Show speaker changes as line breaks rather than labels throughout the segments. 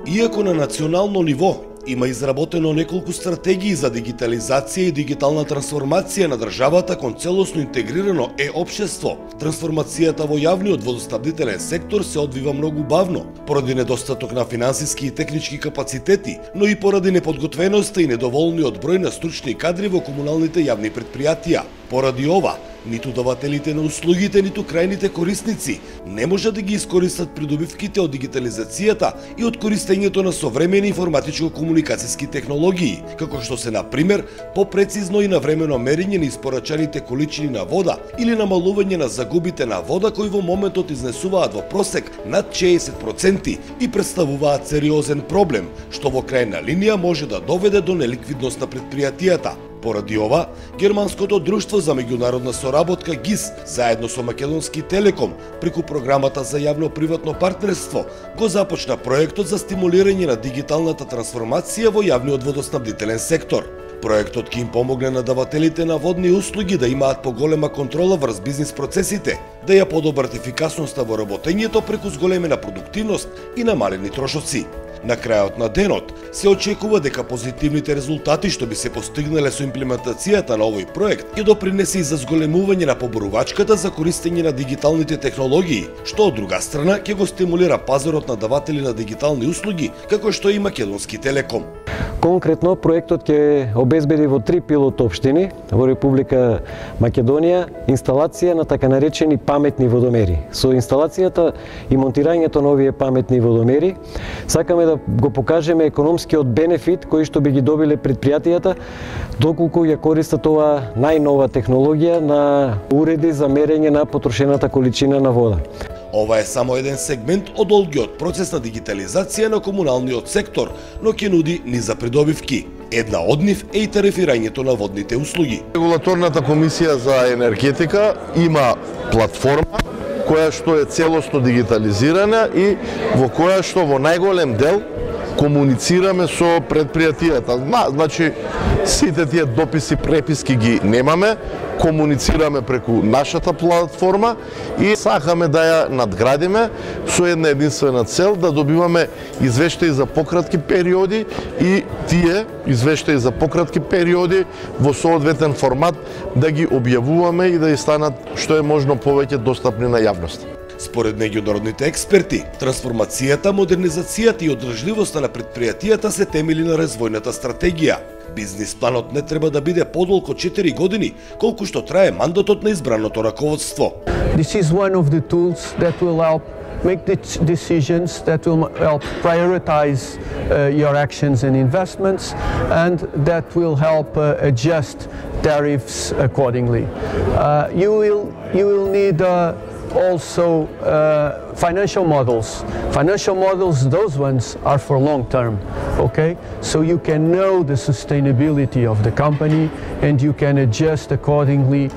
Иако на национално ниво има изработено неколку стратегии за дигитализација и дигитална трансформација на државата кон целосно интегрирано општество, трансформацијата во јавниот водоснабдителен сектор се одвива многу бавно, поради недостаток на финансиски и технички капацитети, но и поради неподготвеноста и недоволниот број на стручни кадри во комуналните јавни претпријатија. Поради ова, ниту давателите на услугите, ниту крајните корисници не може да ги искористат придобивките од дигитализацијата и од користењето на современи информатичко-комуникацијски технологии, како што се, на пример, попрецизно и навремено мерење на испорачаните количини на вода или намалување на загубите на вода кои во моментот изнесуваат во просек над 60% и представуваат сериозен проблем, што во крајна линија може да доведе до неликвидност на претпријатијата. Поради ова, Германското друштво за меѓународна соработка ГИС, заедно со Македонски телеком, преку програмата за јавно-приватно партнерство, го започна проектот за стимулирање на дигиталната трансформација во јавниот водоснабдителен сектор. Проектот ќе им помогне на давателите на водни услуги да имаат поголема контрола врз бизнис процесите, да ја подобрат ефикасноста во работењето преку зголемена продуктивност и намалени трошоци. На крајот на денот се очекува дека позитивните резултати што би се постигнале со имплементацијата на овој проект ќе допринесе и за зголемување на поборувачката за користење на дигиталните технологии, што од друга страна ќе го стимулира пазарот на даватели на дигитални услуги, како што и Македонски телеком.
Конкретно, проектот ќе обезбеди во 3 пилот општини во Република Македонија инсталација на така наречени паметни водомери. Со инсталацијата и монтирањето на овие паметни водомери, сакаме да го покажеме економскиот бенефит кој што би ги добиле претпријатијата доколку ја користат ова најнова технологија на уреди за мерење на потрошената количина на вода.
Ова е само еден сегмент од долгиот процес на дигитализација на комуналниот сектор, но ќе нуди низ за придобивки. Една од нив е и тарифирањето на водните услуги.
Регулаторната комисија за енергетика има платформа која што е целосно дигитализирана и во која што во најголем дел комуницираме со претпријатијата. Значи, сите тие дописи, преписки ги немаме, комуницираме преку нашата платформа и сакаме да ја надградиме со една единствена цел да добиваме извештаи за пократки периоди и тие извештаи за пократки периоди во соодветен формат да ги објавуваме и да и станат што е можно повеќе достапни на јавност.
Според меѓународните експерти, трансформацијата, модернизацијата и одржливоста на претпријатијата се темели на развојната стратегија. Бизнис планот не треба да биде подолго 4 години, колку што трае мандатот на избраното раководство.
This is one of the tools that will help make the decisions, that will help prioritize your actions and investments, and that will help adjust tariffs accordingly. You will need also financial models. Financial models, those ones are for long term, okay? So you can know the sustainability of the company and you can adjust accordingly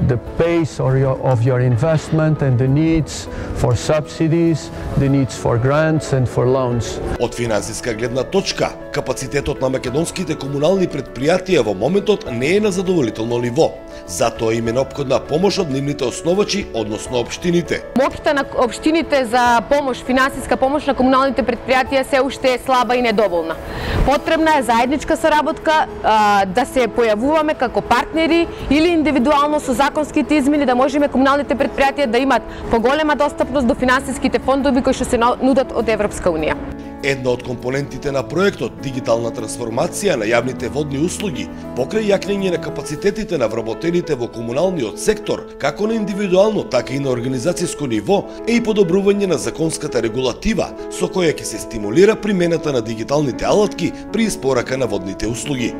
the pace of your investment and the needs for subsidies, the needs for grants and for loans.
Од финансиска гледна точка, капацитетот на македонските комунални претпријатија во моментот не е на задоволително ниво. Затоа им е неопходна помош од нивните основачи, односно општините.
Моќта на општините за помош, финансиска помош на комуналните претпријатија се уште е слаба и недоволна. Потребна е заедничка соработка, да се појавуваме како партнери или индивидуално со законските измени да можеме комуналните претпријатија да имат поголема достапност до финансиските фондови кои што се нудат од Европска унија.
Една од компонентите на проектот дигитална трансформација на јавните водни услуги, покрај јакнење на капацитетите на вработените во комуналниот сектор, како на индивидуално, така и на организацијско ниво, е и подобрување на законската регулатива, со која ќе се стимулира примената на дигиталните алатки при испорака на водните услуги.